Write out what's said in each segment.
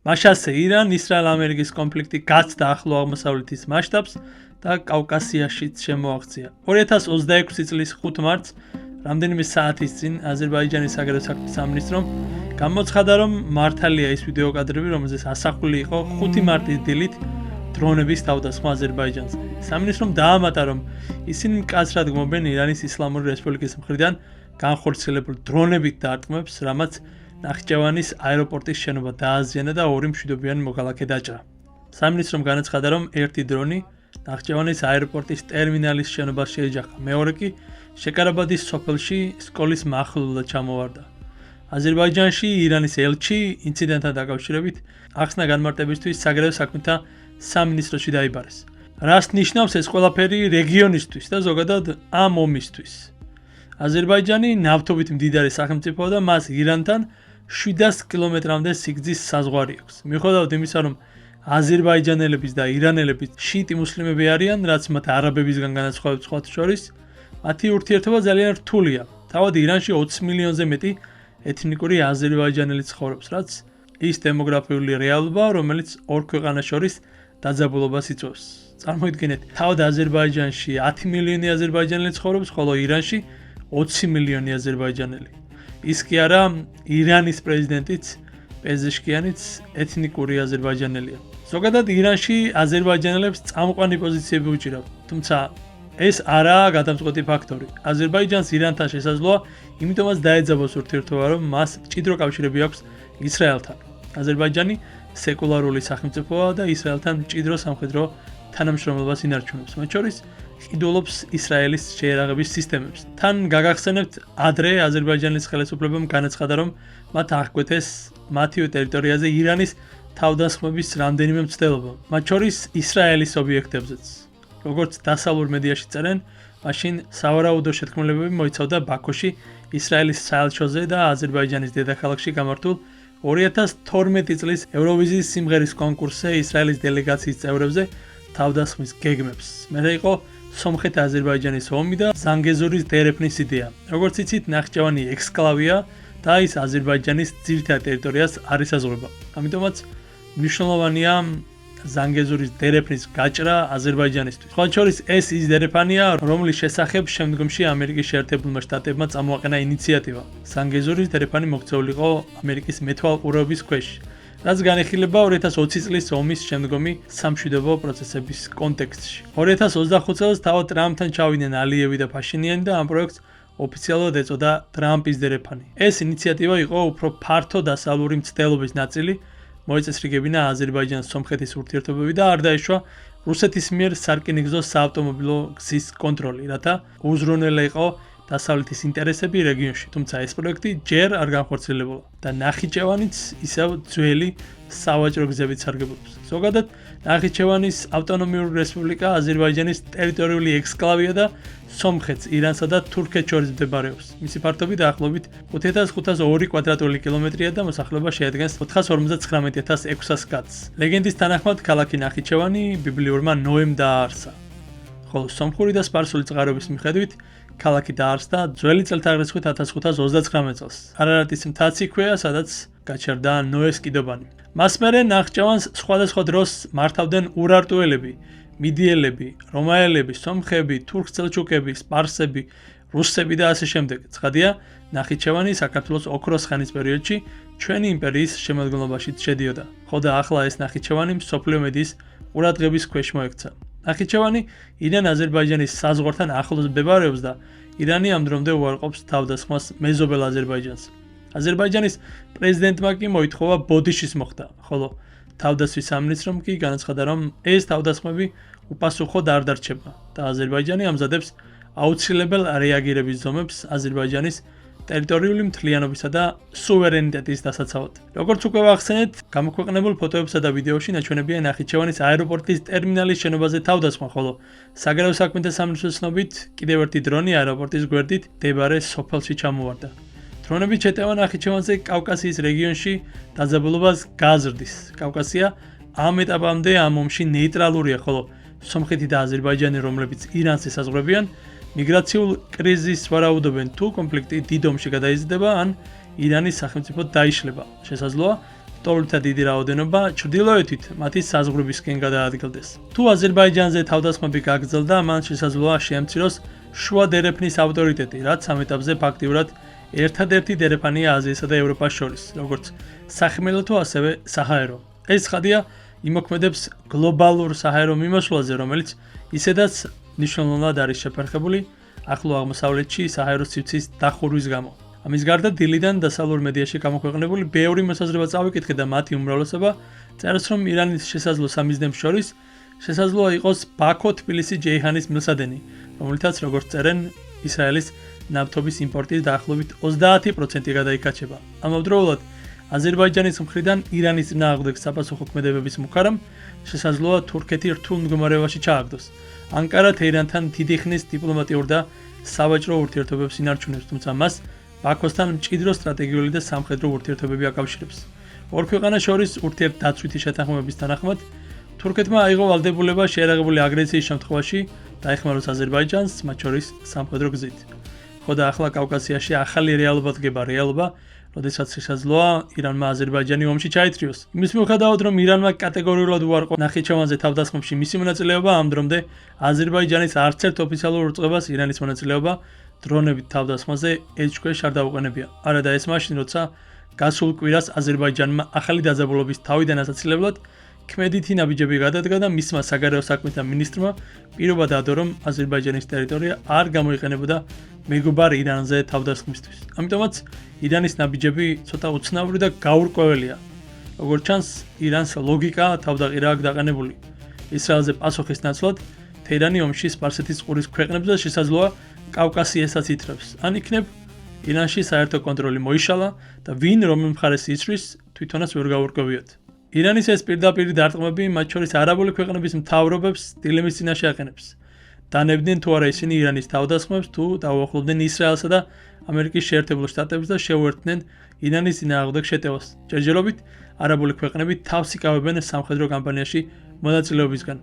მაშასე ირან ისრაელ-ამერიკის კონფლიქტი გაცდა ახლო აღმოსავლეთის მასშტაბს და კავკასიაშიც შემოაღწია. 2026 წლის 5 მარტს, რამდენიმე საათის წინ, აზერბაიჯანის საგარეო საქმეთა სამინისტრომ გამოცხადა, რომ მართალია ის ვიდეო კადრები, რომელზეც ასახული იყო 5 მარტის დილით დრონების თავდასხმა აზერბაიჯანზე. სამინისტრომ დაამატა, რომ ისინი მკაცრად გმობენ ირანის ისლამური რესპუბლიკის მხრიდან განხორციელებულ დრონებით დარტყმებს, რამაც ნახიჩევანის აეროპორტის შენობა დააზიანა და 2 მშვიდობიანი მოქალაქე დაჭრა. სამინისტრომ განაცხადა, რომ ერთი დრონი ნახიჩევანის აეროპორტის ტერმინალის შენობას შეეჯახა, მეორე კი შეკარაბადის სოფელში სკოლის მახლობლად ჩამოვარდა. აზერბაიჯანში ირანის ელჩი ინციდენტთან დაკავშირებით ახსნა განმარტებისთვის საგარეო საქმეთა სამინისტროში დაიბარეს. რას ნიშნავს ეს ყველაფერი რეგიონისთვის და ზოგადად ამ ომისთვის? აზერბაიჯანი ნავთობით მდიდარი სახელმწიფოა და მას ირანთან 700 კილომეტრამდე სიგრძის საზღვარი აქვს. მიუხედავად იმისა, რომ აზერბაიჯანელების და ირანელების შიიტი მუსლიმები არიან, რაც მათ არაბებისგან განასხვავებს სხვათა შორის, მათი ურთიერთობა ძალიან რთულია. თავად ირანში 20 მილიონზე მეტი ეთნიკური აზერბაიჯანელი ცხოვრობს, რაც ის დემოგრაფიული რეალობაა, რომელიც ორ ქვეყანას შორის დაძაბულობას იწვევს. წარმოიდგინეთ, თავად აზერბაიჯანში 10 მილიონი აზერბაიჯანელი ცხოვრობს, ხოლო ირანში 20 მილიონი აზერბაიჯანელი. ის კი არა, ირანის პრეზიდენტიც პეზეშკიანიც ეთნიკური აზერბაიჯანელია. ზოგადად ირანში აზერბაიჯანელებს წამყვანი პოზიციები უჭირავთ, თუმცა ეს არაა გადამწყვეტი ფაქტორი. აზერბაიჯანს ირანთან შესაძლოა, იმიტომაც დაეძაბოს ურთიერთობა, რომ მას მჭიდრო კავშირები აქვს ისრაელთან. აზერბაიჯანი სეკულარული სახელმწიფოა და ისრაელთან მჭიდრო სამხედრო თანამშრომლობას ინარჩუნებს, მათ შორის ყიდულობს ისრაელის შეერაღების სისტემებს. თან გაგახსენებთ, ადრე აზერბაიჯანის ხელისუფლებამ განაცხადა, რომ მათ აღკვეთეს მათივე ტერიტორიაზე ირანის თავდასხმების რამდენიმე მცდელობა, მათ შორის ისრაელის ობიექტებზეც. როგორც დასავლურ მედიაში წერენ, მაშინ სავარაუდო შეთქმულებები მოიცავდა ბაქოში, ისრაელის საელჩოზე და აზერბაიჯანის დედაქალაქში გამართულ 2012 წლის ევროვიზიის სიმღერის კონკურსზე ისრაელის დელეგაციის წევრებზე თავდასხმის გეგმებს. მერე იყო სომხეთ-აზერბაიჯანის ომი და ზანგეზურის დერეფნის იდეა. როგორც იცით, ნახიჩევანი ექსკლავია და ის აზერბაიჯანის ძირითად ტერიტორიას არ ესაზღვრება. ამიტომაც მნიშვნელოვანია ზანგეზურის დერეფნის გაჭრა აზერბაიჯანისთვის. სხვა შორის ეს ის დერეფანია, რომლის შესახებ შემდგომში ამერიკის შეერთებულმა შტატებმა წამოაყენა ინიციატივა. ზანგეზურის დერეფანი მოქცეული იყო ამერიკის მეთვალყურეობის ქვეშ, რაც განეხილება 2020 წლის ომის შემდგომი სამშვიდობო პროცესების კონტექსტში. 2025 წელს თავად ტრამპთან ჩავიდნენ ალიევი და ფაშინიანი და ამ პროექტს ოფიციალურად ეწოდა ტრამპის დერეფანი. ეს ინიციატივა იყო უფრო ფართო დასავლური მცდელობის ნაწილი, მოეწესრიგებინა აზერბაიჯანის სომხეთის ურთიერთობები და არ დაეშვა რუსეთის მიერ სარკინიგზო საავტომობილო გზის კონტროლი, რათა უზრუნველა იყო დასავლეთის ინტერესები რეგიონში, თუმცა ეს პროექტი ჯერ არ განხორციელებულა და ნახიჩევანიც ისევ ძველი სავაჭრო გზებით სარგებლობს. ზოგადად, ნახიჩევანის ავტონომიური რესპუბლიკა აზერბაიჯანის ტერიტორიული ექსკლავია და სომხეთს, ირანსა და თურქეთს შორის მდებარეობს. მისი ფართობი დაახლოებით 5502 კვადრატული კილომეტრია და მოსახლეობა შეადგენს 459,600 კაცს. ლეგენდის თანახმად, ქალაქი ნახიჩევანი ბიბლიურმა ნოემ დააარსა. ხოლო სომხური და სპარსული წყაროების მიხედვით ქალაქი დაარსდა ძველი წელთაღრიცხვით 1529 წელს. არარატის მთაც იქვეა, სადაც გაჩერდა ნოეს კიდობანი. მას მერე ნახიჩევანს სხვადასხვა დროს მართავდნენ ურარტუელები, მიდიელები, რომაელები, სომხები, თურქ-სელჩუკები, სპარსები, რუსები და ასე შემდეგ. ცხადია, ნახიჩევანი საქართველოს ოქროს ხანის პერიოდში ჩვენი იმპერიის შემადგენლობაშიც შედიოდა. ხოდა ახლა ეს ნახიჩევანი მსოფლიო მედიის ყურადღების ქვეშ მოექცა. ნახიჩევანი ირან-აზერბაიჯანის საზღვართან ახლოს მდებარეობს და ირანი ამ დრომდე უარყოფს თავდასხმას მეზობელ აზერბაიჯანს. აზერბაიჯანის პრეზიდენტმა კი მოითხოვა ბოდიშის მოხდა, ხოლო თავდასხმის სამინისტრომ კი განაცხადა, რომ ეს თავდასხმები უპასუხოდ არ დარჩება და აზერბაიჯანი ამზადებს აუცილებელ რეაგირების ზომებს აზერბაიჯანის ტერიტორიული მთლიანობისა და სუვერენიტეტის დასაცავად. როგორც უკვე ვახსენეთ, გამოქვეყნებულ ფოტოებსა და ვიდეოში ნაჩვენებია ნახიჩევანის აეროპორტის ტერმინალის შენობაზე თავდასხმა, ხოლო საგარეო საქმეთა სამინისტროს ცნობით, კიდევ ერთი დრონი აეროპორტის გვერდით მდებარე სოფელში ჩამოვარდა. დრონების შეტევა ნახიჩევანზე კავკასიის რეგიონში დაძაბულობას გააზრდის. კავკასია ამ ეტაპამდე ამ ომში ნეიტრალურია, ხოლო სომხეთი და აზერბაიჯანი, რომლებიც ირანს ესაზღვრებიან, მიგრაციულ კრიზისს ვარაუდობენ, თუ კონფლიქტი დიდ ომში გადაიზრდება, ან ირანის სახელმწიფო დაიშლება. შესაძლოა, ლტოლვილთა დიდი რაოდენობა ჩრდილოეთით მათი საზღვრებისკენ გადაადგილდეს. თუ აზერბაიჯანზე თავდასხმები გაგრძელდა, მან შესაძლოა შეამციროს შუა დერეფნის ავტორიტეტი, რაც ამ ეტაპზე ფაქტიურად ერთადერთი დერეფანია აზიასა და ევროპას შორის, როგორც სახმელეთო, ასევე საჰაერო. ეს ცხადია იმოქმედებს გლობალურ საჰაერო მიმოსვლაზე, რომელიც ისედაც მნიშვნელოვნად არის შეფერხებული ახლო აღმოსავლეთში საჰაერო სივრცის დახურვის გამო. ამის გარდა დილიდან დასავლურ მედიაში გამოქვეყნებული ბევრი მოსაზრება წავიკითხე და მათი უმრავლესობა წერს, რომ ირანის შესაძლო სამიზნებს შორის შესაძლოა იყოს ბაქო-თბილისი-ჯეიჰანის მილსადენი, რომელთაც როგორც წერენ, ისრაელის ნავთობის იმპორტის დაახლოებით 30% გადაიქაჩება. ამავდროულად, აზერბაიჯანის მხრიდან ირანის წინააღმდეგ საფასუხო ქმედებების მუქარამ შესაძლოა თურქეთი რთულ მდგომარეობაში ჩააგდოს. ანკარა თეირანთან დიდი ხნის დიპლომატიურ და სავაჭრო ურთიერთობებს ინარჩუნებს, თუმცა მას ბაქოსთან მჭიდრო სტრატეგიული და სამხედრო ურთიერთობები აკავშირებს. ორ ქვეყანას შორის ურთიერთდაცვითი შეთანხმებების თანახმად, თურქეთმა აიღო ვალდებულება შეერაღებული აგრესიის შემთხვევაში დაეხმაროს აზერბაიჯანს, მათ შორის სამხედრო გზით. ხო და ახლა კავკასიაში ახალი რეალობა დგება, რეალობა, როდესაც შესაძლოა ირანმა აზერბაიჯანი ომში ჩაითრიოს. იმის მიუხედავად, რომ ირანმა კატეგორიულად უარყო ნახიჩევანზე თავდასხმებში მისი მონაწილეობა, ამ დრომდე აზერბაიჯანის არც ერთ ოფიციალურ ურწყებას ირანის მონაწილეობა დრონებით თავდასხმაზე ეჭქვეშ არ დაუყენებია. არა და ეს მაშინ, როცა გასულ კვირას აზერბაიჯანმა ახალი დაძაბულობის თავიდან ასაცილებლად ქმედითი ნაბიჯები გადადგა და მისმა საგარეო საქმეთა მინისტრმა პირობა დადო, რომ აზერბაიჯანის ტერიტორია არ გამოიყენებოდა მეგობარ ირანზე თავდასხმისთვის. ამიტომაც ირანის ნაბიჯები ცოტა უცნაური და გაურკვეველია. როგორც ჩანს, ირანს ლოგიკა თავდაყირა აქვს დაყენებული. ისრაელზე პასუხის ნაცვლად, თეირანი ომში სპარსეთის ყურის ქვეყნებზე შესაძლოა კავკასიასაც ითრებს. ან იქნებ ირანში საერთო კონტროლი მოიშალა და ვინ რომელ მხარეს იცვლის, თვითონაც ვერ გაურკვევიათ. ირანის ეს პირდაპირი დარტყმები მათ შორის არაბული ქვეყნების მთავრობებს დილემის წინაშე აყენებს. დანებდნენ თუ არა ისინი ირანის თავდასხმებს, თუ დაუახლოვდნენ ისრაელსა და ამერიკის შეერთებულ შტატებს და შეუერთდნენ ირანის წინააღმდეგ შეტევას. ჯერჯერობით არაბული ქვეყნები თავს იკავებენ სამხედრო კამპანიაში მონაწილეობისგან.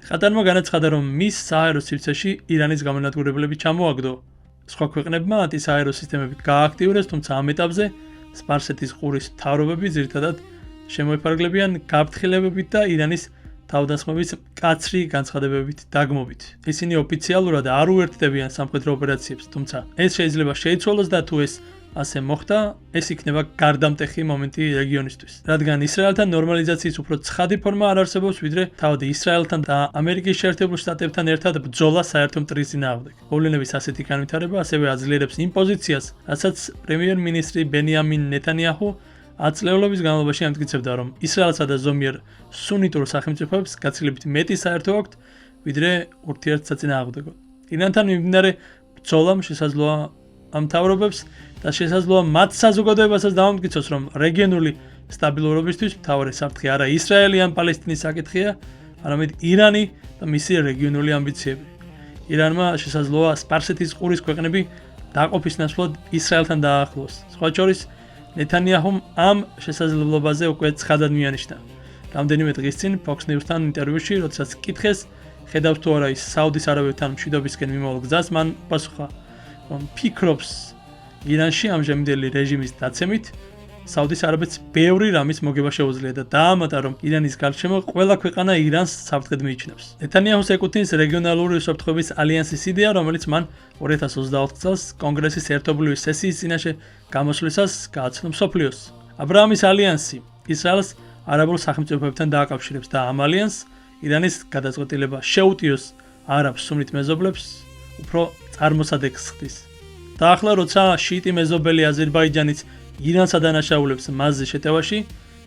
ყატარმა განაცხადა, რომ მის საჰაერო სივრცეში ირანის გამონადგურებლები ჩამოაგდო. სხვა ქვეყნებმა ანტისაჰაერო სისტემები გააქტიურეს, თუმცა ამ ეტაპზე სპარსეთის ყურის მთავრობები ძირითადად შემოიფარგლებიან გაფრთხილებებით და ირანის თავდასხმების მკაცრი განცხადებებით დაგმობით. ისინი ოფიციალურად არ უერთდებიან სამხედრო ოპერაციებს, თუმცა ეს შეიძლება შეიცვალოს და თუ ეს ასე მოხდა, ეს იქნება გარდამტეხი მომენტი რეგიონისთვის. რადგან ისრაელთან ნორმალიზაციის უფრო ცხადი ფორმა არ არსებობს, ვიდრე თავად ისრაელთან და ამერიკის შეერთებულ შტატებთან ერთად ბრძოლა საერთო მტრის წინააღმდეგ. მოვლენების ასეთი განვითარება ასევე აძლიერებს იმ პოზიციას, რასაც პრემიერ-მინისტრი ბენიამინ ნეტანიაჰუ ათწლეულობის განმავლობაში ამტკიცებდა, რომ ისრაელსა და ზომიერ სუნიტურ სახელმწიფოებს გაცილებით მეტი საერთო აქვთ, ვიდრე ურთიერთსაწინააღმდეგო. ირანთან მიმდინარე ბრძოლამ შესაძლოა ამ მთავრობებს და შესაძლოა მათ საზოგადოებასაც დაამტკიცოს, რომ რეგიონული სტაბილურობისთვის მთავარი საფრთხე არა ისრაელი ან პალესტინის საკითხია, არამედ ირანი და მისი რეგიონული ამბიციები. ირანმა შესაძლოა სპარსეთის ყურის ქვეყნები დაყოფის ნაცვლად ისრაელთან დააახლოს. სხვა შორის ნეთანიაჰუმ ამ შესაძლებლობაზე უკვე ცხადად მიანიშნა. რამდენიმე დღის წინ Fox News-თან ინტერვიუში, როდესაც კითხეს, ხედავს თუ არა ის საუდის არაბეთთან მშვიდობისკენ მიმავალ გზას, მან პასუხა, რომ ფიქრობს ირანში ამჟამინდელი რეჟიმის დაცემით საუდის არაბეთს ბევრი რამის მოგება შეუძლია და დაამატა, რომ ირანის გარშემო ყველა ქვეყანა ირანს საფრთხედ მიიჩნევს. ნეთანიაჰუს ეკუთვნის რეგიონალური უსაფრთხოების ალიანსის იდეა, რომელიც მან 2024 წელს კონგრესის ერთობლივი სესიის წინაშე გამოსვლისას გააცნო მსოფლიოს. აბრაამის ალიანსი ისრაელს არაბულ სახელმწიფოებთან დააკავშირებს და ამ ალიანსს ირანის გადაწყვეტილება შეუტიოს არაბ სუნით მეზობლებს უფრო წარმოსადეგს ხდის. და ახლა როცა შიიტი მეზობელი აზერბაიჯანიც ირანსა დანაშაულებს მასზე შეტევაში,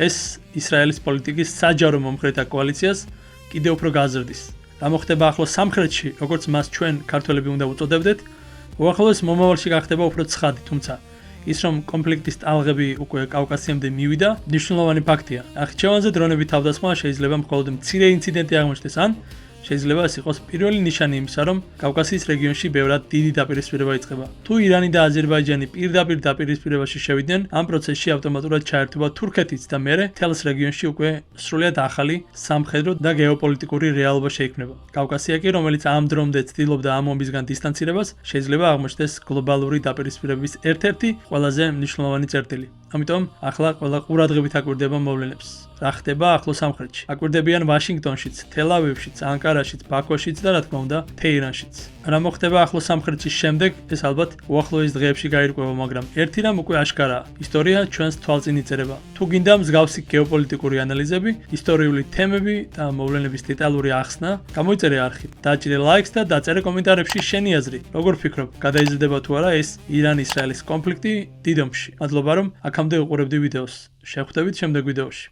ეს ისრაელის პოლიტიკის საჯარო მომხრეთა კოალიციას კიდევ უფრო გაზრდის. რა მოხდება ახლოს სამხრეთში, როგორც მას ჩვენ ქართველები უნდა უწოდებდეთ, უახლოეს მომავალში გახდება უფრო ცხადი, თუმცა ის რომ კონფლიქტის ტალღები უკვე კავკასიამდე მივიდა, მნიშვნელოვანი ფაქტია. ნახიჩევანზე დრონებით თავდასხმა შეიძლება მხოლოდ მცირე ინციდენტი აღმოჩნდეს, ან შეიძლება ეს იყოს პირველი ნიშანი იმისა, რომ კავკასიის რეგიონში ბევრად დიდი დაპირისპირება იწყება. თუ ირანი და აზერბაიჯანი პირდაპირ დაპირისპირებაში შევიდნენ, ამ პროცესში ავტომატურად ჩაერთვება თურქეთიც და მერე მთელს რეგიონში უკვე სრულიად ახალი სამხედრო და გეოპოლიტიკური რეალობა შეიქმნება. კავკასია კი, რომელიც ამ დრომდე ცდილობდა ამ ომისგან დისტანცირებას, შეიძლება აღმოჩნდეს გლობალური დაპირისპირების ერთ-ერთი ყველაზე მნიშვნელოვანი წერტილი. ამიტომ ახლა ყველა ყურადღებით აკვირდება მოვლენებს. რა ხდება ახლო სამხრეთში? აკვირდებიან ვაშინგტონშიც, თელ-ავივშიც, ანკარაშიც, ბაქოშიც და რა თქმა უნდა, თეირანშიც. რა მოხდება ახლო სამხრეთში შემდეგ, ეს ალბათ უახლოეს დღეებში გაირკვევა, მაგრამ ერთი რამ უკვე აშკარაა. ისტორია ჩვენს თვალწინ იწერება. თუ გინდა მსგავსი გეოპოლიტიკური ანალიზები, ისტორიული თემები და მოვლენების დეტალური ახსნა, გამოიწერე არხი. დააჭირე ლაიქს და დაწერე კომენტარებში შენი აზრი. როგორ ფიქრობ, გადაიზრდება თუ არა ეს ირან-ისრაელის კონფლიქტი დიდ ომში? მადლობა რომ აქამდე უყურებდი ვიდეოს. შევხვდებით შემდეგ ვიდეოში.